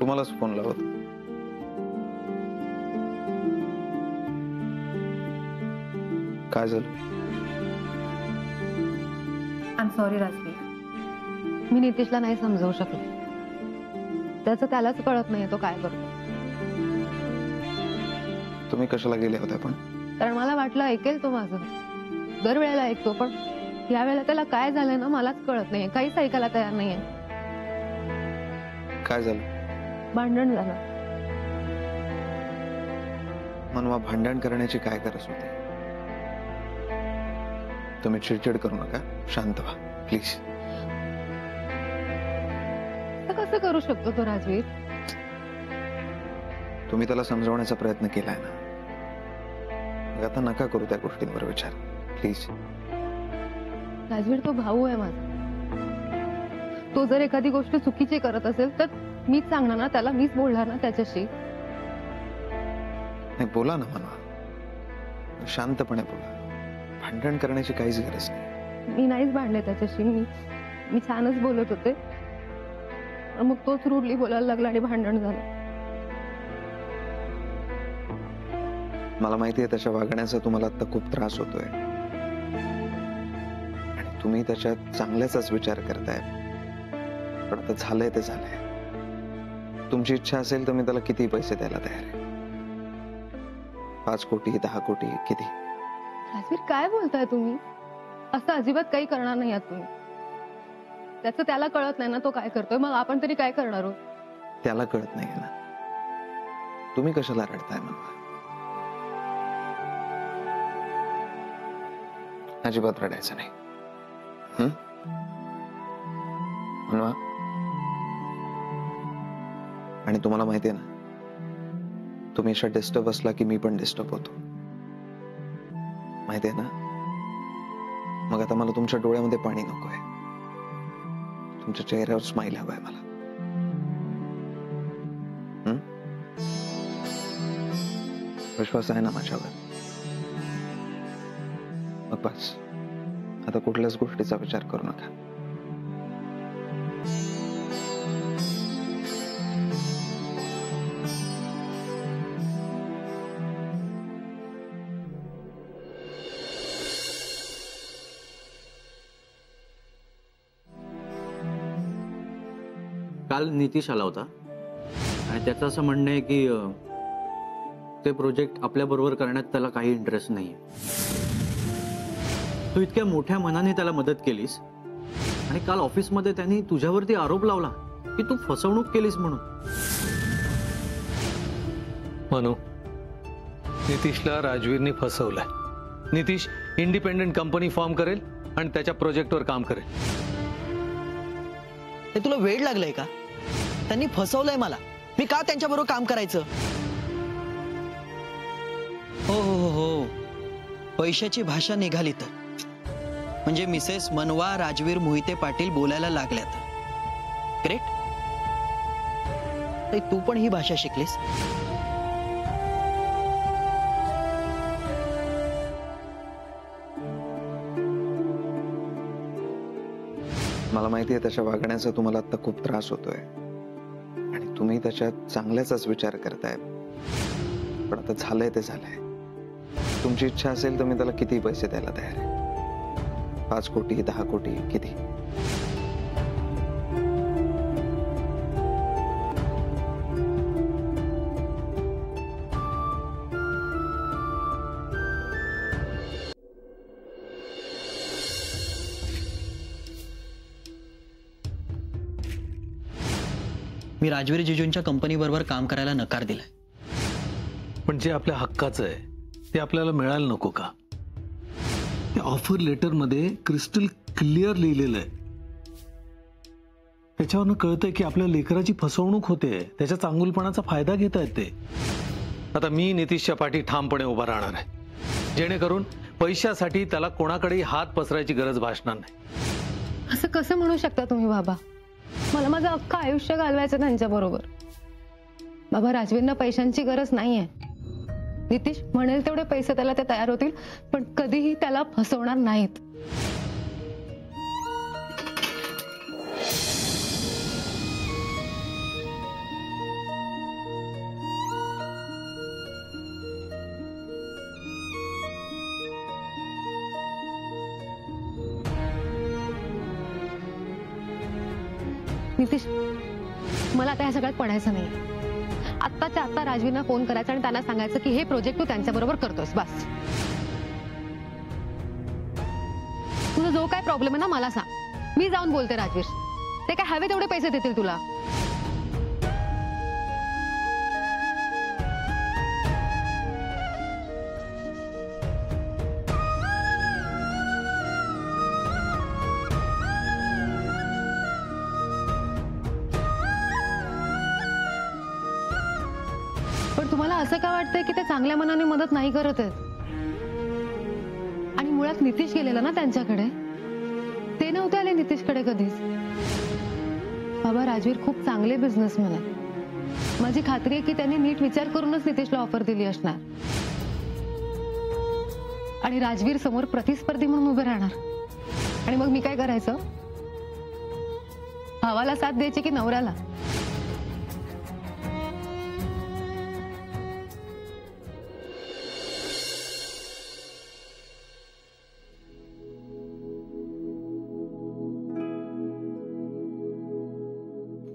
तुम्हालाच फोन लावत. काय झालं? आय एम सॉरी राजवीर, मी नितीशला नाही समजवू शकले. त्याचं त्यालाच कळत नाही तो काय करतो. तुम्ही कशाला गेले होते पण? कारण मला वाटलं ऐकेल तो माझं. दरवेळेला ऐकतो, पण यावेळेला त्याला काय झालंय ना मलाच कळत नाहीये. काहीच ऐकायला तयार नाहीये. काय झालं? भांडण झालं. मनवा, भांडण करण्याची काय गरज होती? तुम्ही चिडचिड करू नका, शांत व्हा प्लीज. कसं करू शकतो तो राजवीर? तुम्ही त्याला समजवण्याचा प्रयत्न केलाय ना, मग आता नका करू त्या गोष्टींवर विचार प्लीज. राजवीर, तो भाऊ आहे माझा. तो जर एखादी गोष्ट चुकीची करत असेल तर मीच सांगणार ना त्याला, मीच बोलणार ना त्याच्याशी. नाही, बोला ना मनवा, शांतपणे बोला. भांडण करण्याची काहीच गरज नाही. मी नाहीच भांडले त्याच्याशी. मी छानच बोलत होते, मग तोच रूडली बोलायला लागला आणि भांडण झालं. मला माहिती आहे त्याच्या वागण्याचा तुम्हाला आता खूप त्रास होतोय आणि तुम्ही त्याच्यात चांगल्याचाच विचार करताय. पण आता झालंय ते झालंय. तुमची इच्छा असेल तर मी त्याला किती पैसे द्यायला तयार आहे. 5 कोटी 10 कोटी किती? राजवीर, काय बोलताय तुम्ही? असं अजिबात काही करणार नाही आहात तुम्ही. त्याचं त्याला कळत नाही ना तो काय करतोय, मग आपण तरी काय करणार आहोत? त्याला कळत नाही ना, तुम्ही कशाला रडताय मनवा? अजिबात रडायचं नाही. मनवा, आणि तुम्हाला माहितीये ना, तुम्ही अशा डिस्टर्ब असला की मी पण डिस्टर्ब होतो, माहितीये ना. मग आता मला तुमच्या डोळ्यामध्ये पाणी नकोय, तुमच्या चेहऱ्यावर स्माइल हवाय मला. विश्वास आहे ना माझ्यावर? मग बस, आता कुठल्याच गोष्टीचा विचार करू नका. काल नितीश आला होता आणि त्याचं असं म्हणणं आहे की ते प्रोजेक्ट आपल्या बरोबर करण्यात त्याला काही इंटरेस्ट नाहीये. तू इतक्या मोठ्या मनाने त्याला मदत केलीस आणि काल ऑफिसमध्ये त्यांनी तुझ्यावरती आरोप लावला की तू फसवणूक केलीस म्हणून. मनू, नितीशला राजवीरने फसवलंय. नितीश इंडिपेंडेंट कंपनी फॉर्म करेल आणि त्याच्या प्रोजेक्टवर काम करेल. हे तुला वेळ लागलाय का? त्यांनी फसवलंय मला. मी का त्यांच्याबरोबर काम करायचं? हो हो हो हो, पैशाची भाषा निघाली तर म्हणजे मिसेस मनवा राजवीर मोहिते पाटील बोलायला लागल्या तर ग्रेट. तू पण ही भाषा शिकलीस? मला माहिती आहे त्याच्या वागण्याचा तुम्हाला आता खूप त्रास होतोय आणि तुम्ही त्याच्यात चांगल्याचाच विचार करताय. पण आता झालंय ते झालंय. तुमची इच्छा असेल तर मी त्याला किती पैसे द्यायला तयार आहे. 5 कोटी 10 कोटी किती? मी राजवीर जिजूंच्या कंपनी बरोबर काम करायला नकार दिलाय. पण जे आपल्या हक्काचं आहे ते आपल्याला मिळायला नको का? त्या ऑफर लेटर मध्ये क्रिस्टल क्लिअर लिहिलेलं आहे. त्याच्यावरनं कळतंय की आपल्या लेकराची फसवणूक होते, त्याच्या चांगुलपणाचा फायदा घेत आहेत ते. आता मी नितीशच्या पाठी ठामपणे उभा राहणार आहे, जेणेकरून पैशासाठी त्याला कोणाकडेही हात पसरायची गरज भासणार नाही. असं कसं म्हणू शकता तुम्ही बाबा? मला माझं अख्खं आयुष्य घालवायचं त्यांच्या बरोबर. बाबा, राजवीरना पैशांची गरज नाहीये. नितीश म्हणेल तेवढे पैसे त्याला ते तयार होतील, पण कधीही त्याला फसवणार नाहीत. नितीश, मला आता ह्या सगळ्यात पडायचं नाही. आत्ताच्या आत्ता राजवीरना फोन करायचा आणि त्यांना सांगायचं की हे प्रोजेक्ट तू त्यांच्या बरोबर करतोस. बस. तुझा जो काय प्रॉब्लेम आहे ना मला सांग, मी जाऊन बोलते राजवीर. ते काय हवे तेवढे पैसे देतील तुला. पण तुम्हाला असं का वाटतंय की ते चांगल्या मनाने मदत नाही करत आहेत? आणि मुळात नितीश गेलेला ना त्यांच्याकडे, ते नव्हते आले नितीशकडे कधीच. बाबा, राजवीर खूप चांगले बिझनेसमॅन आहे. माझी खात्री आहे की त्यांनी नीट विचार करूनच नितीशला ऑफर दिली असणार. आणि राजवीर समोर प्रतिस्पर्धी म्हणून उभे राहणार. आणि मग मी काय करायचं? भावाला साथ द्यायची की नवऱ्याला?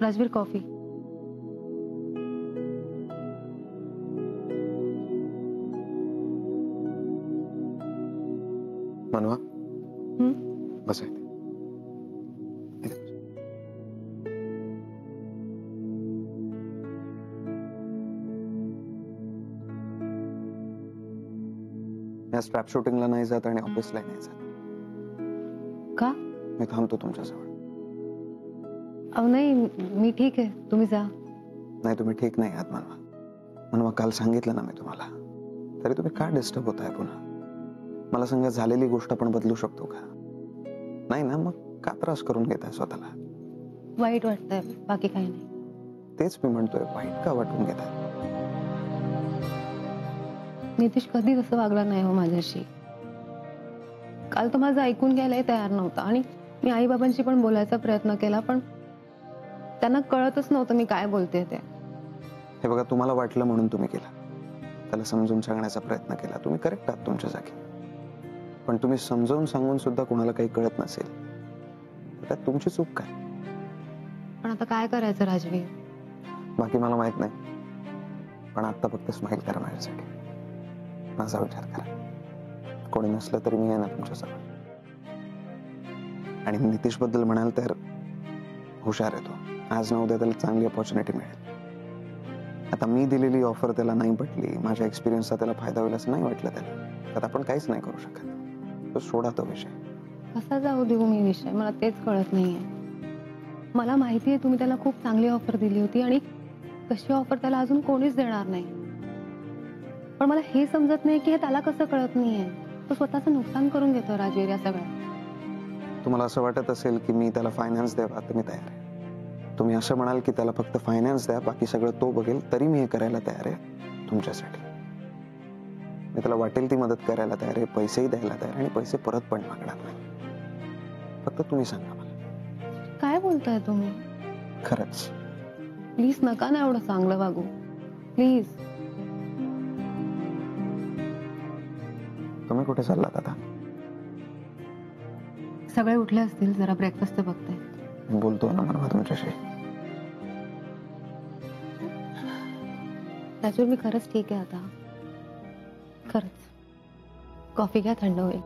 राजवीर, कॉफी. मनवा, बस आहे. या स्ट्रॅप शूटिंगला नाही जात आणि ऑफिसला नाही जात. का? मी थांबतो तुमच्याजवळ. अहो नाही, मी ठीक आहे, तुम्ही जा. नाही, तुम्ही ठीक नाही आहात मनवा. मनवा, काल सांगितलं ना मी तुम्हाला, तरी तुम्ही का डिस्टर्ब होताय पुन्हा? मला सांगा, झालेली गोष्ट आपण बदलू शकतो का? नाही ना, मग का त्रास करून घेताय स्वतःला? वाईट वाटतंय, बाकी काही नाही. तेच मी म्हणतोय, वाईट का वाटून घेताय? नितीश कधीच असं वागला नाही हो माझ्याशी. काल तो माझं ऐकून घ्यायलाही तयार नव्हता. आणि मी आई बाबांशी पण बोलायचा प्रयत्न केला, पण त्यांना कळतच नव्हतं मी काय बोलते ते. हे बघा, तुम्हाला वाटलं म्हणून तुम्ही केला, त्याला समजून सांगण्याचा प्रयत्न केला. तुम्ही करेक्ट आहात तुमच्या जागी. पण तुम्ही समजावून सांगून सुद्धा कोणाला काही कळत नसेल तर त्यात तुमची चूक काय? पण आता काय करायचं राजवीर? बाकी मला माहित नाही, पण आता फक्त स्माइल करा माझ्यासाठी. माझा विचार करा. कोणी नसलं तरी मी आहे ना तुमच्यासमोर. आणि नितीश बद्दल म्हणाल तर हुशार आहे तो. आज ना उद्या त्याला चांगली अपॉर्च्युनिटी मिळेल. आता मी दिलेली ऑफर त्याला नाही पटली, माझ्या एक्सपिरियन्सचा त्याला फायदा होईल असं नाही वाटलं त्याला, तर आपण काहीच नाही करू शकत. तो सोडा तो विषय. कसा जाऊ देऊ मी विषय? मला तेच कळत नाहीये. मला माहिती आहे तुम्ही त्याला खूप चांगली ऑफर दिली होती आणि तशी ऑफर त्याला अजून कोणीच देणार नाही. पण मला हे समजत नाही की हे त्याला कसं कळत नाहीये. तो स्वतःचं नुकसान करून घेतो राजवीर या सगळ्यात. तुम्हाला असं वाटत असेल की मी त्याला फायनान्स द्यावा तर मी तयार आहे. तुम्ही असं म्हणाल की त्याला फक्त फायनान्स द्या, बाकी सगळं तो बघेल, तरी मी हे करायला तयार आहे तुमच्यासाठी. मी त्याला वाटेल ती मदत करायला तयार आहे, पैसेही द्यायला तयार आहे आणि पैसे परत पण मागणार नाही. फक्त तुम्ही सांगा मला. काय बोलताय तुम्ही? खरंच प्लीज नका ना एवढं चांगलं वागू, प्लीज. तुम्ही कुठे चाललात आता? सगळे उठले असतील, जरा ब्रेकफास्ट बघते. मी बोलतो ना मला तुमच्याशी. राजूर, मी खरंच ठीक आहे आता, खरंच. कॉफी घ्या, थंड होईल.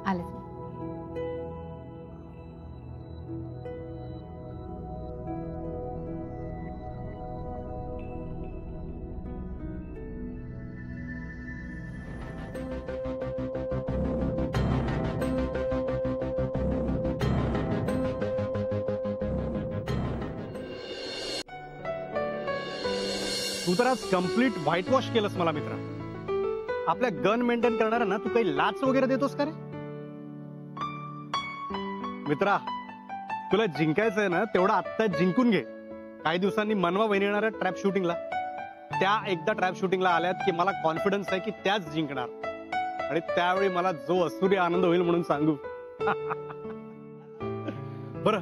आलेच. तू तर आज कम्प्लीट व्हाईट वॉश केलंस मला मित्रा. आपल्या गन मेंटेन करणाऱ्यांना तू काही लाच वगैरे देतोस का रे? मित्रा, तुला जिंकायचंय ना तेवढं आत्ता जिंकून घे. काही दिवसांनी मनवा वहिनी येणार आहे ट्रॅप शूटिंगला. त्या एकदा ट्रॅप शूटिंगला आल्यात की मला कॉन्फिडन्स आहे की त्याच जिंकणार. आणि त्यावेळी मला जो असूर्य आनंद होईल म्हणून सांगू. बरं,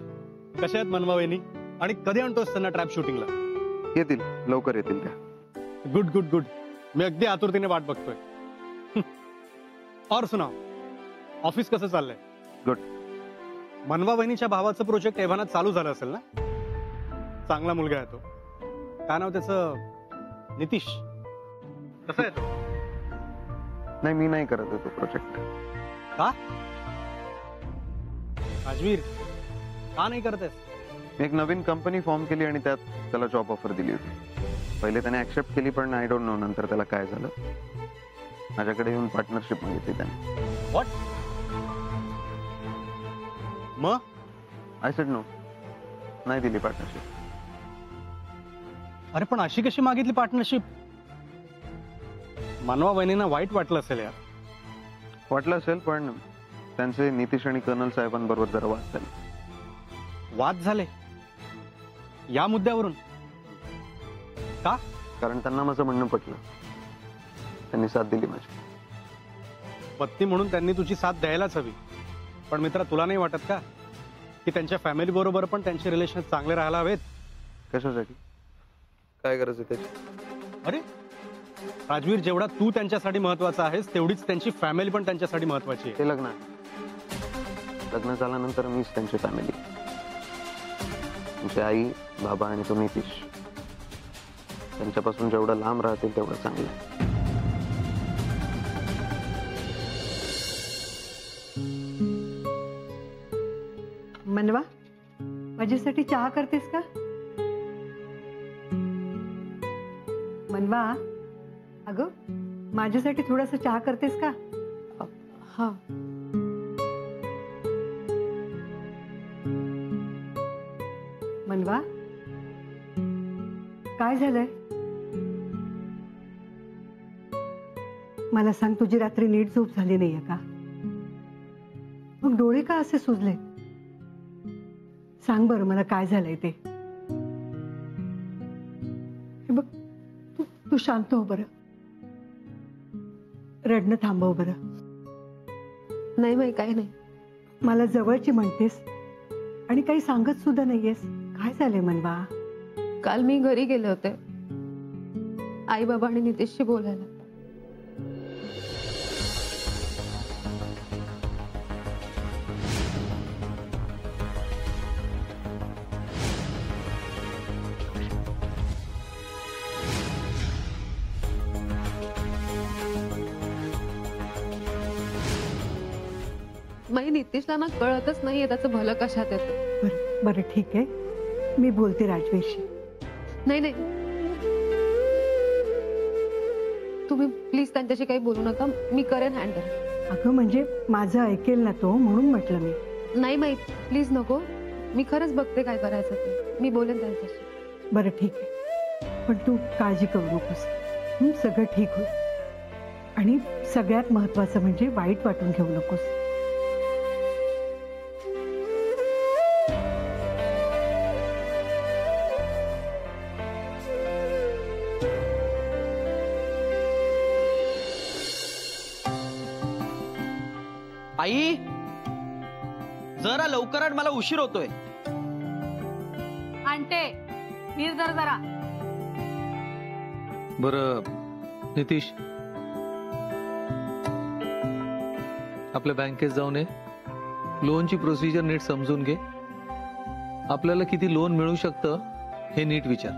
कशा आहेत मनवा वहिनी? आणि कधी आणतोस त्यांना ट्रॅप शूटिंगला? येतील, लवकर येतील त्या. Good good good. मी अगदी आतुरतेने वाट बघतोय. और सुनाओ, ऑफिस कसं चाललंय? गुड. मनवा वहिनीच्या भावाचं प्रोजेक्ट एव्हाना चालू झालं असेल ना? चांगला मुलगा आहे तो. काय नाव त्याचं? नितीश. कसा आहे तो? नाही, मी नाही करत आहे तो प्रोजेक्ट. का? राजवीर, का नाही करतेस? मी एक नवीन कंपनी फॉर्म केली आणि त्यात त्याला जॉब ऑफर दिली होती. पहिले त्याने ऍक्सेप्ट केली, पण आय डोंट नो नंतर त्याला काय झालं. माझ्याकडे येऊन पार्टनरशिप मागितली त्याने. व्हॉट? मग आय सेड नो, नाही दिली पार्टनरशिप. अरे पण अशी कशी मागितली पार्टनरशिप? मनवा वहिनींना वाईट वाटलं असेल यार. वाटलं असेल, पण त्यांचे नितीश आणि कर्नल साहेबांबरोबर जरा वाद झाले. वाद झाले या मुद्द्यावरून? का? कारण त्यांना माझं म्हणणं पटलं. त्यांनी साथ दिली माझी. पत्नी म्हणून त्यांनी तुझी साथ द्यायलाच हवी. पण मित्रा, तुला नाही वाटत का की त्यांच्या फॅमिली बरोबर पण त्यांचे रिलेशन चांगले राहायला हवेत? कशासाठी? काय गरज आहे त्याची? अरे राजवीर, जेवढा तू त्यांच्यासाठी महत्वाचा आहेस तेवढीच त्यांची फॅमिली पण त्यांच्यासाठी महत्वाची आहे. ते लग्न झाल्यानंतर मीच त्यांची फॅमिली. तुमची आई, बाबा आणि तो नितीश, त्यांच्यापासून जेवढं लांब राहतील तेवढं चांगलं. मनवा, माझ्यासाठी चहा करतेस का? मनवा, अगं माझ्यासाठी थोडासा चहा करतेस का? हा. मनवा, काय झालंय? मला सांग, तुझी रात्री नीट झोप झाली नाहीये का? मग डोळे का असे सुजले? सांग बरं मला, काय झालंय ते? हे बघ, तू शांत हो बरं. रडणं थांबव बरं. नाही बाई, काही नाही. मला जवळची म्हणतेस आणि काही सांगत सुद्धा नाहीयेस. काय झालंय मनवा? काल मी घरी गेले होते आई बाबा आणि नितीशशी बोलायला. नितीशला ना कळतच नाहीये त्याचं भलं कशात येतं. बरं बरं, ठीक आहे, मी बोलते राजवीरशी. नाही नाही, तुम्ही प्लीज त्यांच्याशी काही बोलू नका, मी करेन हँडल. अगं म्हणजे माझं ऐकेल ना तो, म्हणून म्हटलं मी. नाही माहित, प्लीज नको. मी खरंच बघते काय करायचं ते. मी बोलेन त्यांच्याशी. बरं ठीक आहे, पण तू काळजी करू नकोस. सगळं ठीक होईल. आणि सगळ्यात महत्वाचं म्हणजे वाईट वाटून घेऊ नकोस. आई, जरा लवकर आण, मला उशीर होतोय. आणते, नीर जरा. बरं नितीश, आपल्या बँकेत जाऊन लोनची प्रोसिजर नीट समजून घे. आपल्याला किती लोन मिळू शकतं हे नीट विचार.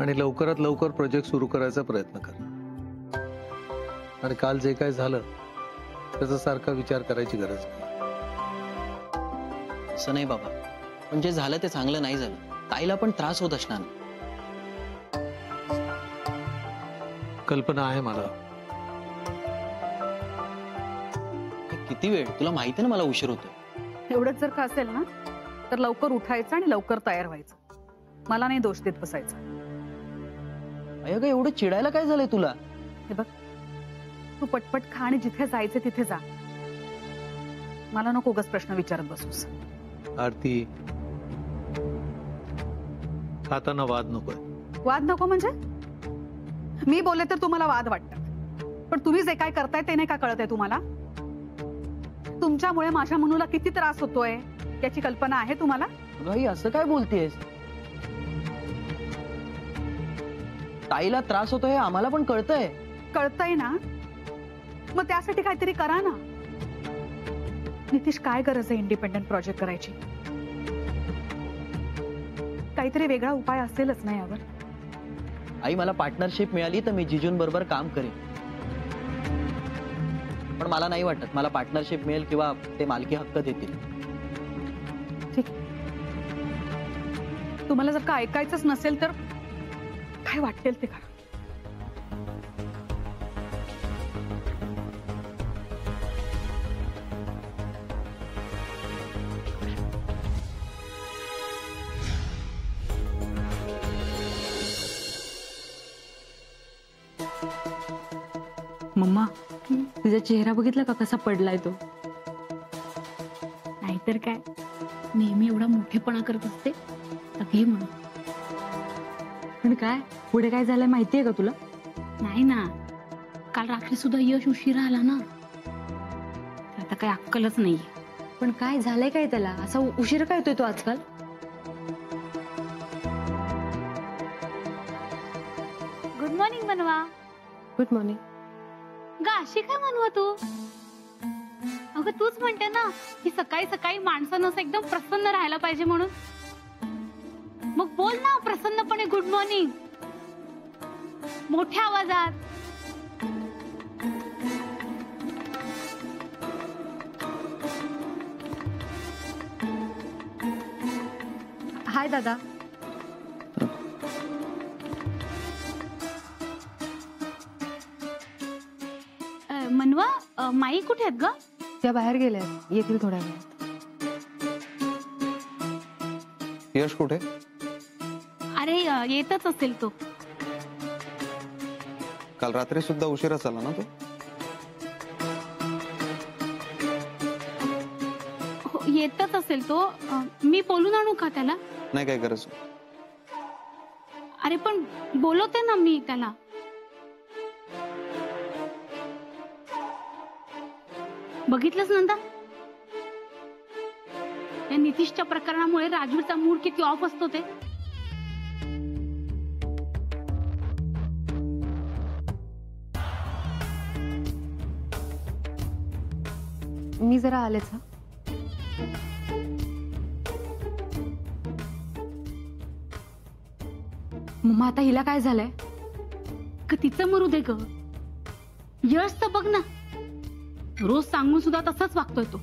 आणि लवकरात लवकर प्रोजेक्ट सुरू करायचा प्रयत्न कर. आणि काल जे काय झालं त्याचा सारखा विचार करायची गरज नाही. असं नाही बाबा, पण जे झालं ते चांगलं नाही झालं. ताईला पण त्रास होत असणार. कल्पना आहे मला. किती वेळ? तुला माहिती ना मला उशीर होतो. एवढंच जर का असेल ना तर लवकर उठायचं आणि लवकर तयार व्हायचं. मला नाही दोष देत बसायचं. अगं एवढं चिडायला काय झालंय तुला? हे बघ, तू पटपट खा आणि जिथे जायचं तिथे जा. मला नको उगाच प्रश्न विचारत बसूस. आरती, खाताना वाद नकोय. वाद नको म्हणजे? मी बोलले तर तुम्हाला वाद वाटतात, पण तुम्ही जे काय करताय ते नाही का कळत आहे तुम्हाला? तुमच्यामुळे माझ्या मनूला किती त्रास होतोय याची कल्पना आहे तुम्हाला? भाई असं काय बोलतेस? ताईला त्रास होतो हे आम्हाला पण कळतंय. कळतंय ना, मग त्यासाठी काहीतरी करा ना. नितीश, काय गरज आहे इंडिपेंडंट प्रोजेक्ट करायची? काहीतरी वेगळा उपाय असेलच ना यावर. आई, मला पार्टनरशिप मिळाली तर मी जिजूंबरोबर काम करेन, पण मला नाही वाटत मला पार्टनरशिप मिळेल किंवा ते मालकी हक्क देतील. ठीक, तुम्हाला जर का ऐकायचंच नसेल तर काय वाटेल ते करा. मम्मा, तिचा चेहरा बघितला का कसा पडलाय तो? नाहीतर काय, नेहमी एवढा मोठेपणा करत असते तर घे म्हणून. पण काय पुढे काय झालंय माहितीये का तुला? नाही ना, काल रात्री सुद्धा यश उशिरा आला ना, आता काही अक्कलच नाहीये. पण काय झालंय काय त्याला? असा उशीर काय येतोय तो आजकाल? गुड मॉर्निंग मनवा. Good morning. गा अशी काय म्हणवा तू? अगं तूच म्हणते ना की सकाळी सकाळी माणसानं असं एकदम प्रसन्न राहायला पाहिजे म्हणून. मग बोल ना प्रसन्नपणे गुड मॉर्निंग, मोठ्या आवाजात. हाय दादा. मनवा, माई कुठे आहेत ग? त्या बाहेर गेल्या, येतील थोड्या वेळात. यश कुठे? अरे येतच असेल तो. काल रात्री सुद्धा उशिराच आला ना तो? हो, येतच असेल तो. मी बोलून आणू का त्याला? नाही, काय गरज. अरे पण बोलवते ना मी त्याला. बघितलंच नंदा, या नितीशच्या प्रकरणामुळे राजवीरचा मूड किती ऑफ असतो ते. मी जरा आलेच. हा, मम्मा आता हिला काय झालंय? तिचं मरू दे ग. यशचं बघ ना, रोज सांगून सुद्धा तसाच वागतोय तो.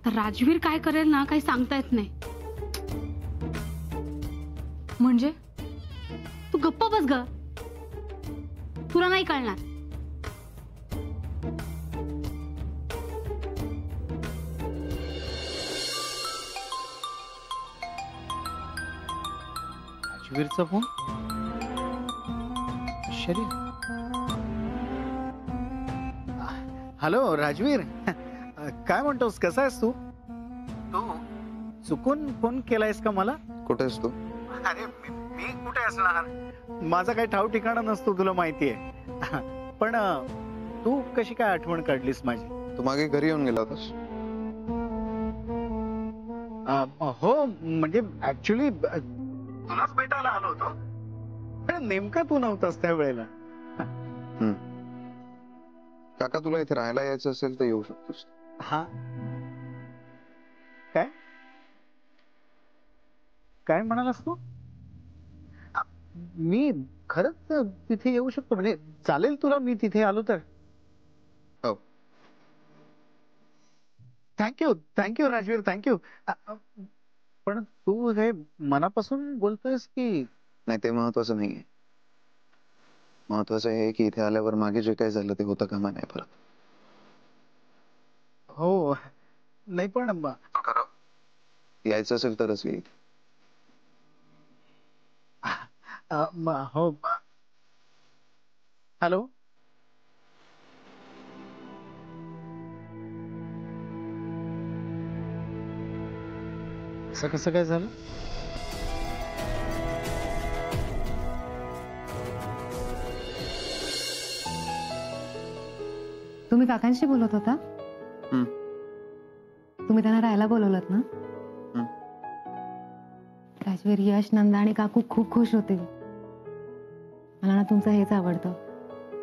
तर राजवीर काय करेल ना, काही सांगता येत नाही. म्हणजे तू गप्प बस ग, तुला नाही कळणार. राजवीरचा फोन. शरीर. हॅलो राजवीर, काय म्हणतोस? कसा आहेस तू? तू चुकून फोन केलायस का मला? कुठेस तू? अरे मी कुठे असणार, माझा काही ठाव ठिकाणा नसतो, तुला माहितीये. पण तू कशी काय आठवण काढलीस माझी? तू मागे घरी येऊन गेला होतास. हो, म्हणजे ऍक्च्युली तुलाच भेटायला आलो होतो, पण नेमका तू नव्हतास त्या वेळेला. काका, तुला इथे राहायला यायचं असेल तर येऊ शकतोस. हा, काय काय म्हणालास तू? मी खरंच तिथे येऊ शकतो, म्हणजे चालेल तुला मी तिथे आलो तर? हो. Thank you Rajveer, thank you. पण तू हे मनापासून बोलतोयस की? नाही, ते महत्वाचं नाहीये. महत्वाचं हे की इथे आल्यावर मागे जे काही झालं ते होतं कामा नाही परत. हो, नाही पण यायचं असेल तरच येईल. हो. हॅलो, असं कसं काय झालं? तुम्ही काकांशी बोलत होता? तुम्ही त्यांना राहायला बोलवलं ना? राजवीर, यश, नंदा आणि काकू खूप खुश होतील. मला ना तुमचं हेच आवडतं,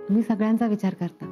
तुम्ही सगळ्यांचा विचार करता.